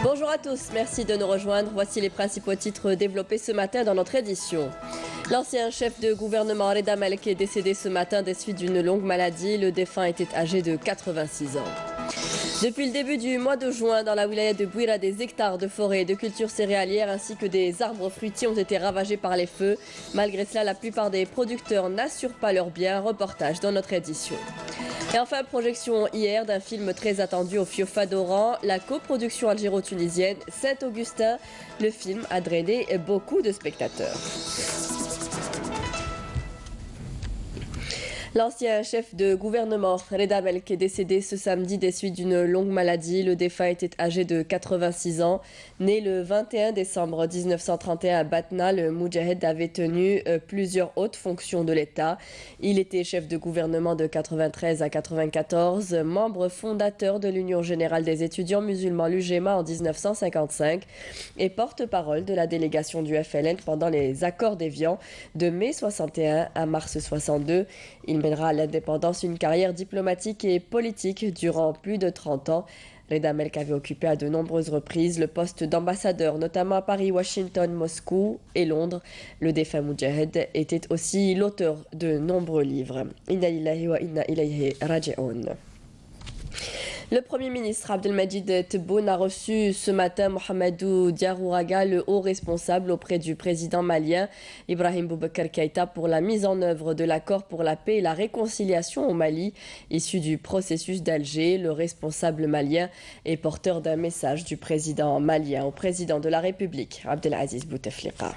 Bonjour à tous, merci de nous rejoindre. Voici les principaux titres développés ce matin dans notre édition. L'ancien chef de gouvernement Reda Malek est décédé ce matin des suites d'une longue maladie. Le défunt était âgé de 86 ans. Depuis le début du mois de juin, dans la wilaya de Bouira, des hectares de forêts et de cultures céréalières ainsi que des arbres fruitiers ont été ravagés par les feux. Malgré cela, la plupart des producteurs n'assurent pas leurs biens. Reportage dans notre édition. Et enfin, projection hier d'un film très attendu au FIOFA d'Oran, la coproduction algéro-tunisienne Saint-Augustin. Le film a drainé beaucoup de spectateurs. L'ancien chef de gouvernement Reda Malek est décédé ce samedi des suites d'une longue maladie. Le défunt était âgé de 86 ans. Né le 21 décembre 1931 à Batna, le Moudjahed avait tenu plusieurs hautes fonctions de l'État. Il était chef de gouvernement de 93 à 94, membre fondateur de l'Union générale des étudiants musulmans l'UGEMA en 1955 et porte-parole de la délégation du FLN pendant les accords d'Évian de mai 61 à mars 62. Il mènera à l'indépendance une carrière diplomatique et politique durant plus de 30 ans. Reda Malek avait occupé à de nombreuses reprises le poste d'ambassadeur, notamment à Paris, Washington, Moscou et Londres. Le défunt Moudjahed était aussi l'auteur de nombreux livres. Inna lillahi wa inna ilayhi raji'un. Le Premier ministre Abdelmadjid Tebboune a reçu ce matin Mohamedou Diarouraga, le haut responsable auprès du président malien Ibrahim Boubacar Keïta pour la mise en œuvre de l'accord pour la paix et la réconciliation au Mali, issu du processus d'Alger. Le responsable malien est porteur d'un message du président malien au président de la République, Abdelaziz Bouteflika.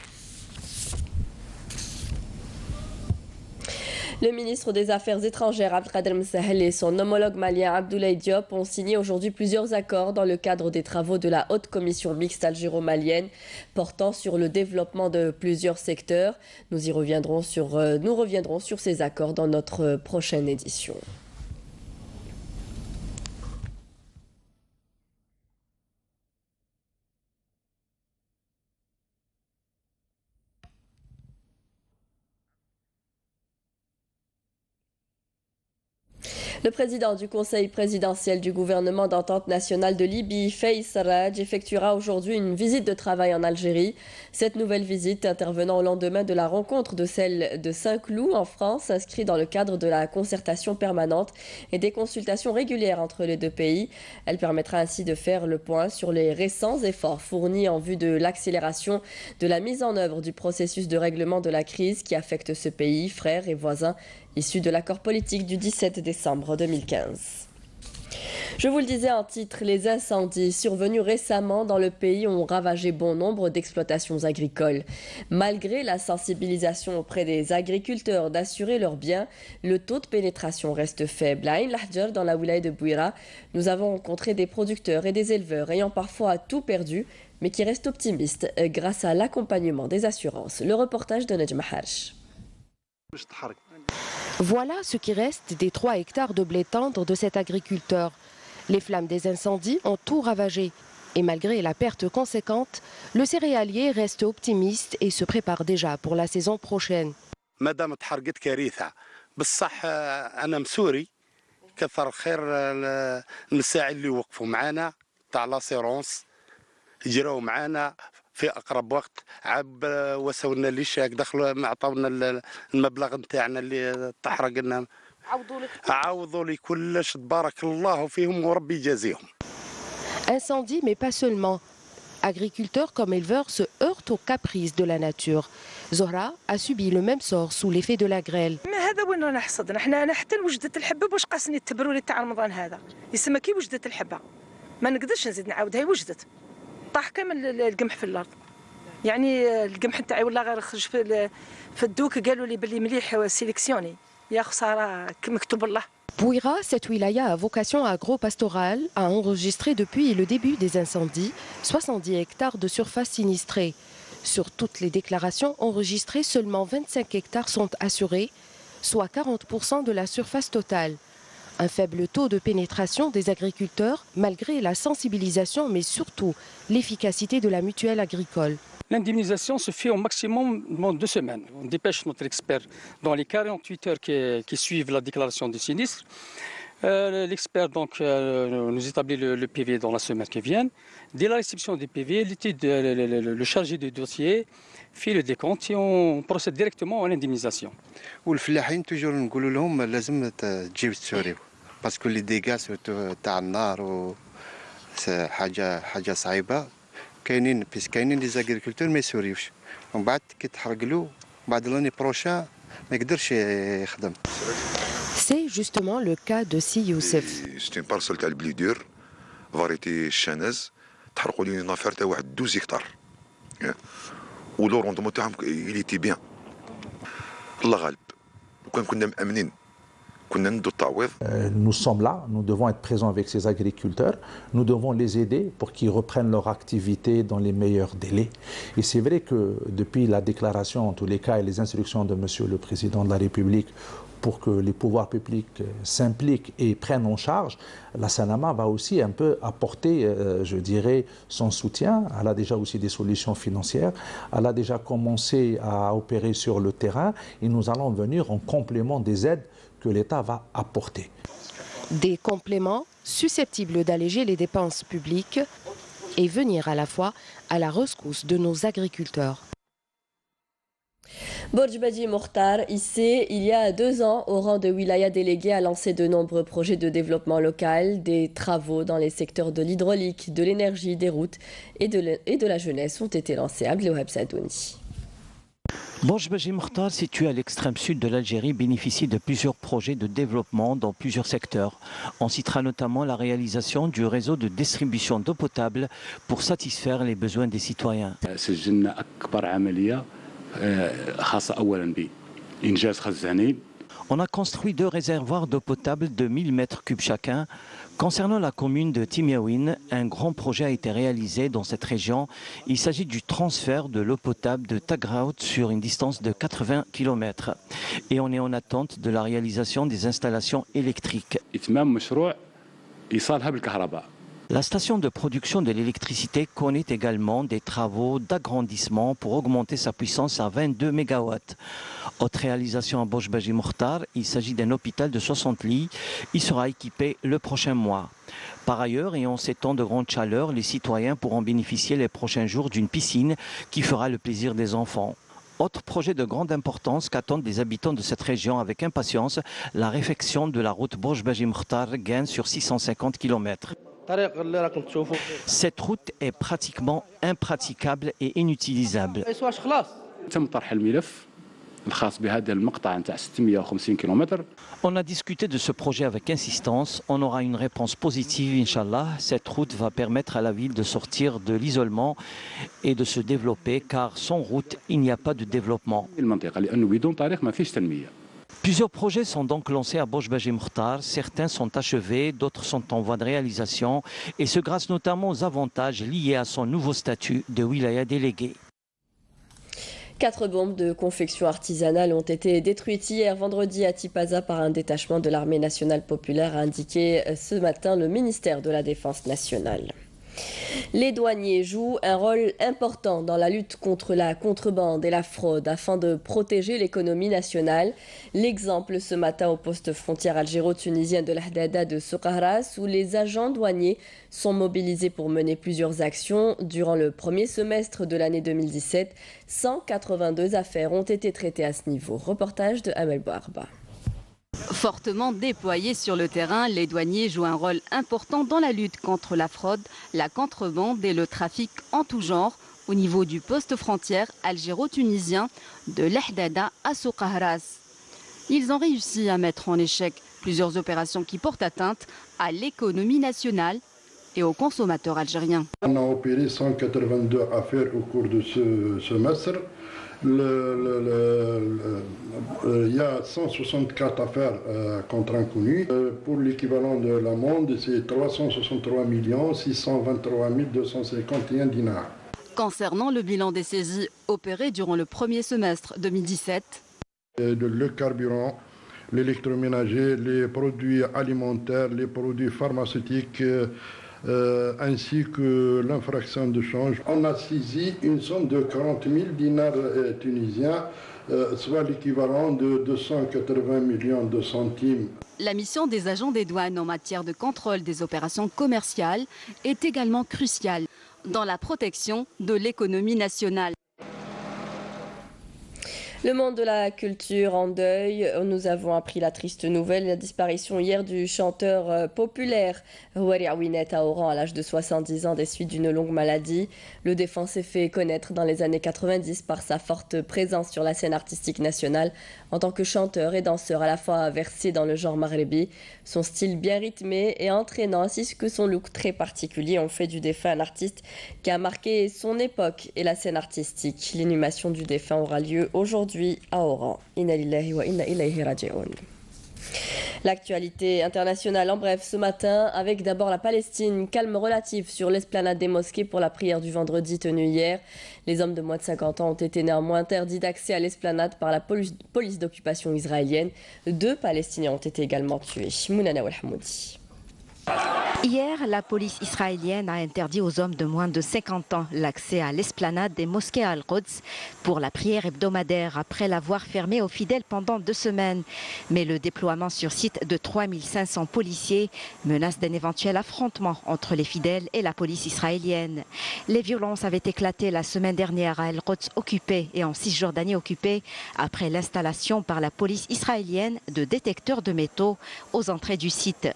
Le ministre des Affaires étrangères Abdelkader Msahel et son homologue malien Abdoulaye Diop ont signé aujourd'hui plusieurs accords dans le cadre des travaux de la Haute Commission mixte algéro-malienne portant sur le développement de plusieurs secteurs. Nous reviendrons sur ces accords dans notre prochaine édition. Le président du Conseil présidentiel du gouvernement d'entente nationale de Libye, Fayez Sarraj, effectuera aujourd'hui une visite de travail en Algérie. Cette nouvelle visite, intervenant au lendemain de la rencontre de celle de Saint-Cloud en France, s'inscrit dans le cadre de la concertation permanente et des consultations régulières entre les deux pays. Elle permettra ainsi de faire le point sur les récents efforts fournis en vue de l'accélération de la mise en œuvre du processus de règlement de la crise qui affecte ce pays, frère et voisin, issu de l'accord politique du 17 décembre 2015. Je vous le disais en titre, les incendies survenus récemment dans le pays ont ravagé bon nombre d'exploitations agricoles. Malgré la sensibilisation auprès des agriculteurs d'assurer leurs biens, le taux de pénétration reste faible. À Ain Lahjer, dans la wilaya de Bouira, nous avons rencontré des producteurs et des éleveurs ayant parfois tout perdu, mais qui restent optimistes grâce à l'accompagnement des assurances. Le reportage de Nejma Harch. Voilà ce qui reste des 3 hectares de blé tendre de cet agriculteur. Les flammes des incendies ont tout ravagé. Et malgré la perte conséquente, le céréalier reste optimiste et se prépare déjà pour la saison prochaine. Madame تحرقت كارثة بالصح أنا مسوري كثر خير المساعي اللي وقفوا معنا تاع لاسيرونس جراو معنا في اقرب وقت عب وسونا لي شاك دخلوا عطاونا المبلغ نتاعنا اللي تحرق لنا عوضوا لي كلش تبارك الله فيهم وربي يجازيهم. Incendie, mais pas seulement. Agriculteurs comme éleveurs se heurtent aux caprices de la nature. Zohra a subi le même sort sous l'effet de la grêle. هذا وين رانا حصدنا احنا حتى وجدت الحبه واش قاسني التبروري تاع رمضان هذا يسمى كي وجدت الحبه ما نقدرش نزيد نعاود هاي وجدت طاح كامل القمح في الارض يعني القمح تاعي والله غير خرج في الدوك قالوا لي باللي مليح سيليكسيوني يا خساره مكتوب الله. Bouira, cette wilaya à vocation agro-pastorale, a enregistré depuis le début des incendies 70 hectares de surface sinistrée. Sur toutes les déclarations enregistrées, seulement 25 hectares sont assurés, soit 40% de la surface totale. Un faible taux de pénétration des agriculteurs, malgré la sensibilisation, mais surtout l'efficacité de la mutuelle agricole. L'indemnisation se fait au maximum en 2 semaines. On dépêche notre expert dans les 48 heures qui suivent la déclaration du sinistre. L'expert nous établit le PV dans la semaine qui vient. Dès la réception du PV, le chargé du dossier fait le décompte et on procède directement à l'indemnisation. والفلاحين توجور نقولوا لهم لازم تجيو تسوريو باسكو لي ديغا سورتو تاع النار و حاجه صعيبه كاينين لي زاغريكولتور ما يسوريوش ومن بعد كي تحرق له بعد لاني بروشان ما يقدرش يخدم. C'est justement le cas de Si Youssef. C'est une parcelle تاع البلي دور فاريتي الشاناز تحرقوا لي نافير تاع واحد 12 هكتار ولو روندمون تاعهم يليتي بيان. الله غالب وكان كنا مأمنين كنا ندو التعويض. Nous sommes là, nous devons être présents avec ces agriculteurs, nous devons les aider pour qu'ils reprennent leur activité dans les meilleurs délais. Et c'est vrai que depuis la déclaration, en tous les cas, et les instructions de Monsieur le Président de la République pour que les pouvoirs publics s'impliquent et prennent en charge, la Sanama va aussi un peu apporter, je dirais, son soutien. Elle a déjà aussi des solutions financières. Elle a déjà commencé à opérer sur le terrain et nous allons venir en complément des aides que l'État va apporter. Des compléments susceptibles d'alléger les dépenses publiques et venir à la fois à la rescousse de nos agriculteurs. Bojbadji Mokhtar, ici, il y a 2 ans, au rang de wilaya délégué, a lancé de nombreux projets de développement local. Des travaux dans les secteurs de l'hydraulique, de l'énergie, des routes et de la jeunesse ont été lancés à Abdelwahab Sadouni. Bojbadji Mokhtar, situé à l'extrême sud de l'Algérie, bénéficie de plusieurs projets de développement dans plusieurs secteurs. On citera notamment la réalisation du réseau de distribution d'eau potable pour satisfaire les besoins des citoyens. On a construit 2 réservoirs d'eau potable de 1000 mètres cubes chacun. Concernant la commune de Timiaouine, un grand projet a été réalisé dans cette région. Il s'agit du transfert de l'eau potable de Tagraout sur une distance de 80 km. Et on est en attente de la réalisation des installations électriques. La station de production de l'électricité connaît également des travaux d'agrandissement pour augmenter sa puissance à 22 MW. Autre réalisation à Bojbadji Mokhtar, il s'agit d'un hôpital de 60 lits. Il sera équipé le prochain mois. Par ailleurs, et en ces temps de grande chaleur, les citoyens pourront bénéficier les prochains jours d'une piscine qui fera le plaisir des enfants. Autre projet de grande importance qu'attendent les habitants de cette région avec impatience, la réfection de la route Bojbadji Mokhtar-Gain sur 650 km. Cette route est pratiquement impraticable et inutilisable. On a discuté de ce projet avec insistance. On aura une réponse positive, Inch'Allah. Cette route va permettre à la ville de sortir de l'isolement et de se développer, car sans route, il n'y a pas de développement. Plusieurs projets sont donc lancés à Bojbadji Mokhtar. Certains sont achevés, d'autres sont en voie de réalisation, et ce grâce notamment aux avantages liés à son nouveau statut de wilaya délégué. 4 bombes de confection artisanale ont été détruites hier vendredi à Tipaza par un détachement de l'armée nationale populaire, a indiqué ce matin le ministère de la Défense nationale. Les douaniers jouent un rôle important dans la lutte contre la contrebande et la fraude afin de protéger l'économie nationale. L'exemple ce matin au poste frontière algéro-tunisien de l'Ahdada de Soukharas, où les agents douaniers sont mobilisés pour mener plusieurs actions. Durant le premier semestre de l'année 2017, 182 affaires ont été traitées à ce niveau. Reportage de Amel Bouarba. Fortement déployés sur le terrain, les douaniers jouent un rôle important dans la lutte contre la fraude, la contrebande et le trafic en tout genre au niveau du poste frontière algéro-tunisien de l'Ahdada à Soukharas. Ils ont réussi à mettre en échec plusieurs opérations qui portent atteinte à l'économie nationale et aux consommateurs algériens. On a opéré 182 affaires au cours de ce semestre. Il y a 164 affaires contre inconnus. Pour l'équivalent de l'amende, c'est 363 623 251 dinars. Concernant le bilan des saisies opérées durant le premier semestre 2017, le carburant, l'électroménager, les produits alimentaires, les produits pharmaceutiques, ainsi que l'infraction de change. On a saisi une somme de 40 000 dinars tunisiens soit l'équivalent de 280 millions de centimes. La mission des agents des douanes en matière de contrôle des opérations commerciales est également cruciale dans la protection de l'économie nationale. Le monde de la culture en deuil. Nous avons appris la triste nouvelle, la disparition hier du chanteur populaire Houari Aouinet à Oran à l'âge de 70 ans des suites d'une longue maladie. Le défunt s'est fait connaître dans les années 90 par sa forte présence sur la scène artistique nationale en tant que chanteur et danseur à la fois versé dans le genre maghrébi. Son style bien rythmé et entraînant ainsi que son look très particulier ont fait du défunt un artiste qui a marqué son époque et la scène artistique. L'inhumation du défunt aura lieu aujourd'hui à Oran. Inna lillahi wa inna ilayhi raji'un. L'actualité internationale en bref ce matin avec d'abord la Palestine, calme relatif sur l'esplanade des mosquées pour la prière du vendredi tenue hier. Les hommes de moins de 50 ans ont été néanmoins interdits d'accès à l'esplanade par la police d'occupation israélienne. 2 Palestiniens ont été également tués. Mounana Walhamoudi. Hier, la police israélienne a interdit aux hommes de moins de 50 ans l'accès à l'esplanade des mosquées Al-Quds pour la prière hebdomadaire après l'avoir fermée aux fidèles pendant 2 semaines. Mais le déploiement sur site de 3500 policiers menace d'un éventuel affrontement entre les fidèles et la police israélienne. Les violences avaient éclaté la semaine dernière à Al-Quds occupé et en Cisjordanie occupée après l'installation par la police israélienne de détecteurs de métaux aux entrées du site.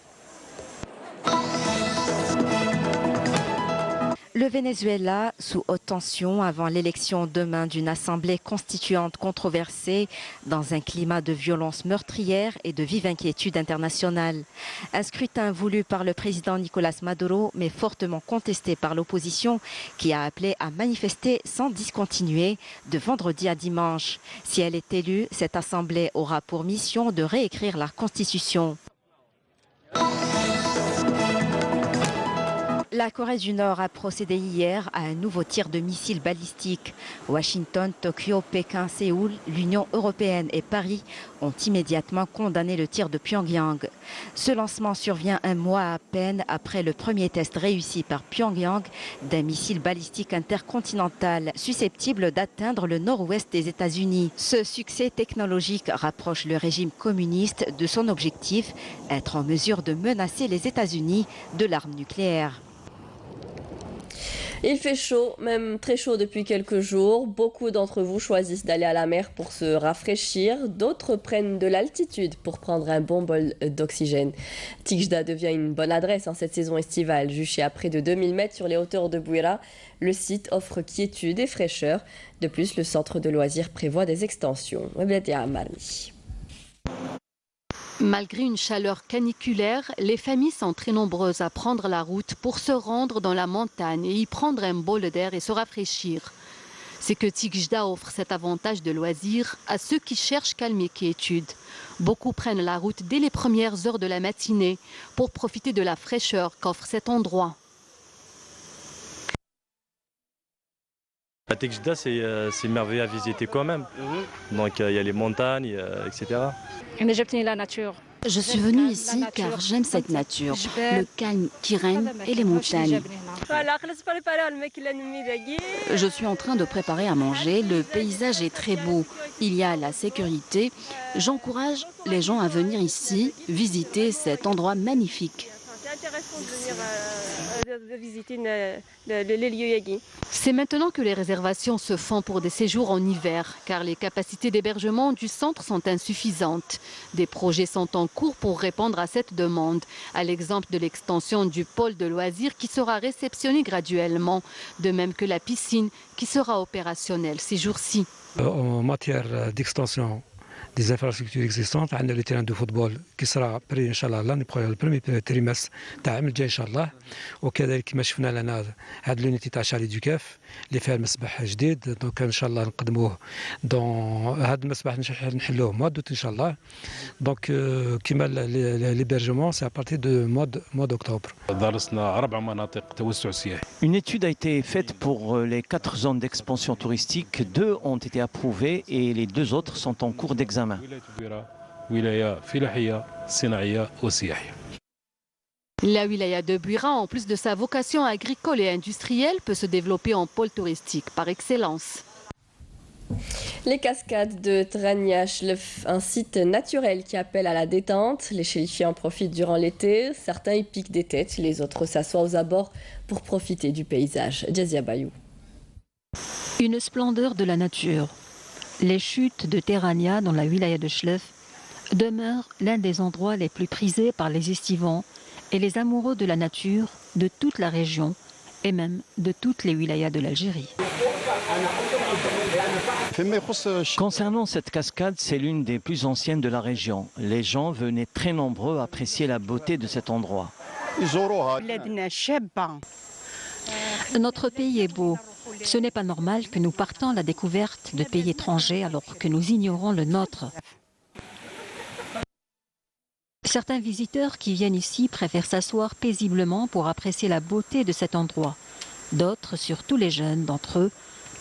Le Venezuela, sous haute tension avant l'élection demain d'une assemblée constituante controversée dans un climat de violence meurtrière et de vive inquiétude internationale. Un scrutin voulu par le président Nicolás Maduro mais fortement contesté par l'opposition qui a appelé à manifester sans discontinuer de vendredi à dimanche. Si elle est élue, cette assemblée aura pour mission de réécrire la constitution. La Corée du Nord a procédé hier à un nouveau tir de missiles balistiques. Washington, Tokyo, Pékin, Séoul, l'Union européenne et Paris ont immédiatement condamné le tir de Pyongyang. Ce lancement survient un mois à peine après le premier test réussi par Pyongyang d'un missile balistique intercontinental susceptible d'atteindre le nord-ouest des États-Unis. Ce succès technologique rapproche le régime communiste de son objectif, être en mesure de menacer les États-Unis de l'arme nucléaire. Il fait chaud, même très chaud depuis quelques jours. Beaucoup d'entre vous choisissent d'aller à la mer pour se rafraîchir. D'autres prennent de l'altitude pour prendre un bon bol d'oxygène. Tigda devient une bonne adresse en cette saison estivale. Juché à près de 2000 mètres sur les hauteurs de Bouira, le site offre quiétude et fraîcheur. De plus, le centre de loisirs prévoit des extensions. Malgré une chaleur caniculaire, les familles sont très nombreuses à prendre la route pour se rendre dans la montagne et y prendre un bol d'air et se rafraîchir. C'est que Tigda offre cet avantage de loisir à ceux qui cherchent calme et quiétude. Beaucoup prennent la route dès les premières heures de la matinée pour profiter de la fraîcheur qu'offre cet endroit. À Tigda, c'est merveilleux à visiter quand même. Donc il y a les montagnes, etc. la nature. Je suis venue ici car j'aime cette nature, le calme qui règne et les montagnes. Je suis en train de préparer à manger, le paysage est très beau, il y a la sécurité. J'encourage les gens à venir ici, visiter cet endroit magnifique. C'est intéressant de visiter les lieux yagi. C'est maintenant que les réservations se font pour des séjours en hiver, car les capacités d'hébergement du centre sont insuffisantes. Des projets sont en cours pour répondre à cette demande, à l'exemple de l'extension du pôle de loisirs qui sera réceptionné graduellement, de même que la piscine qui sera opérationnelle ces jours-ci. En matière d'extension des infrastructures existantes, on a le terrain de football qui sera prêt inchallah le premier trimestre تاع العام الجاي ان شاء الله وكذلك كما شفنا لنا هذه لونيتي تاع شالي دو كاف اللي فيها المسبح جديد دونك ان شاء الله نقدموه دون هذا المسبح نحلوه موا دوت ان شاء الله دونك كما ليبرجمون سي ابارتي دو موا دكتوبر درسنا 4 مناطق توسع سياحي. Une étude a été faite pour les 4 zones d'expansion touristique. 2 ont été approuvées et les 2 autres sont en cours d'examen. La wilaya de Bouira, en plus de sa vocation agricole et industrielle, peut se développer en pôle touristique par excellence. Les cascades de Terania Chlef, un site naturel qui appelle à la détente. Les chélifiés en profitent durant l'été. Certains y piquent des têtes, les autres s'assoient aux abords pour profiter du paysage. Jazia Bayou. Une splendeur de la nature. Les chutes de Terania dans la wilaya de Chlef demeurent l'un des endroits les plus prisés par les estivants et les amoureux de la nature de toute la région et même de toutes les wilayas de l'Algérie. Concernant cette cascade, c'est l'une des plus anciennes de la région. Les gens venaient très nombreux apprécier la beauté de cet endroit. Notre pays est beau. Ce n'est pas normal que nous partons à la découverte de pays étrangers alors que nous ignorons le nôtre. Certains visiteurs qui viennent ici préfèrent s'asseoir paisiblement pour apprécier la beauté de cet endroit. D'autres, surtout les jeunes d'entre eux,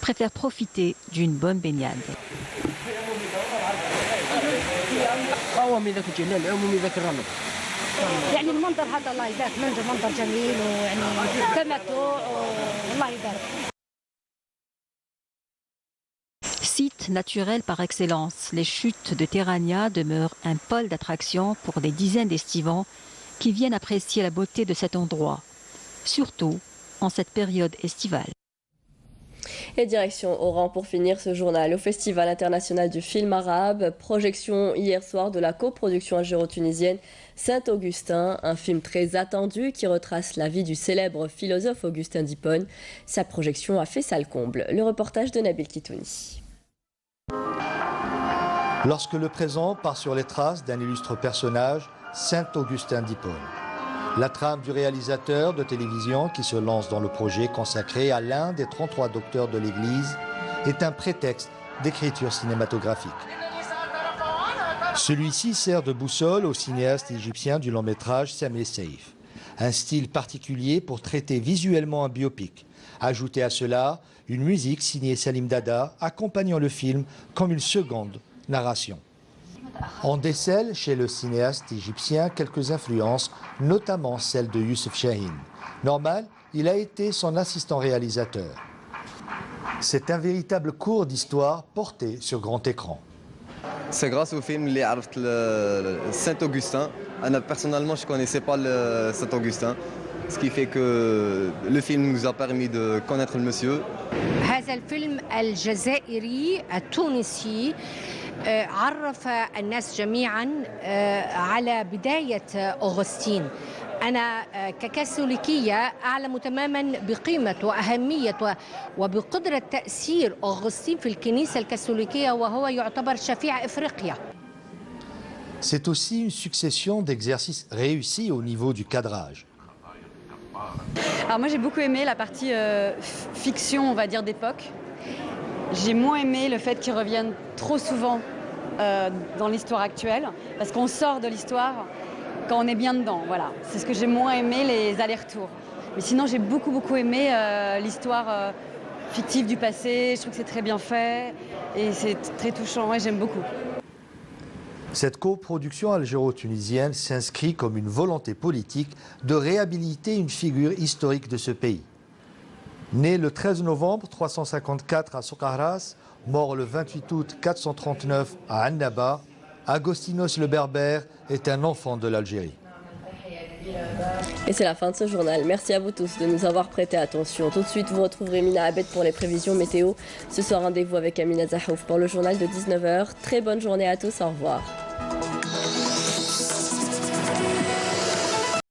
préfèrent profiter d'une bonne baignade. Site naturel par excellence, les chutes de Terania demeurent un pôle d'attraction pour des dizaines d'estivants qui viennent apprécier la beauté de cet endroit, surtout en cette période estivale. Et direction Oran pour finir ce journal au Festival international du film arabe. Projection hier soir de la coproduction algéro-tunisienne Saint-Augustin, un film très attendu qui retrace la vie du célèbre philosophe Augustin d'Hippone. Sa projection a fait salle comble. Le reportage de Nabil Kitouni. Lorsque le présent part sur les traces d'un illustre personnage, Saint-Augustin d'Hippone. La trame du réalisateur de télévision qui se lance dans le projet consacré à l'un des 33 docteurs de l'Église est un prétexte d'écriture cinématographique. Celui-ci sert de boussole au cinéaste égyptien du long métrage Sameh Seif. Un style particulier pour traiter visuellement un biopic. Ajoutez à cela une musique signée Salim Dada accompagnant le film comme une seconde narration. On décèle chez le cinéaste égyptien quelques influences, notamment celle de Youssef Chahine. Normal, il a été son assistant réalisateur. C'est un véritable cours d'histoire porté sur grand écran. C'est grâce au film Les عرفت Saint-Augustin. Personnellement, je ne connaissais pas le Saint-Augustin, ce qui fait que le film nous a permis de connaître le monsieur. هذا الفيلم الجزائري التونسي عرف الناس جميعا على بداية أغسطين. أنا ككاثوليكية أعلم تماما بقيمة وأهمية وبقدرة تأثير أغسطين في الكنيسة الكاثوليكية وهو يعتبر شفيع إفريقيا. C'est aussi une succession d'exercices réussis au niveau du cadrage. Alors moi j'ai beaucoup aimé la partie fiction, on va dire, d'époque. J'ai moins aimé le fait qu'ils reviennent trop souvent dans l'histoire actuelle, parce qu'on sort de l'histoire quand on est bien dedans, voilà. C'est ce que j'ai moins aimé, les allers-retours. Mais sinon j'ai beaucoup aimé l'histoire fictive du passé, je trouve que c'est très bien fait, et c'est très touchant, et j'aime beaucoup. Cette coproduction algéro-tunisienne s'inscrit comme une volonté politique de réhabiliter une figure historique de ce pays. Né le 13 novembre 354 à Soukharas, mort le 28 août 439 à Annaba, Agostinos le Berbère est un enfant de l'Algérie. Et c'est la fin de ce journal. Merci à vous tous de nous avoir prêté attention. Tout de suite, vous retrouverez Mina Abed pour les prévisions météo. Ce soir, rendez-vous avec Amina Zahouf pour le journal de 19h. Très bonne journée à tous, au revoir.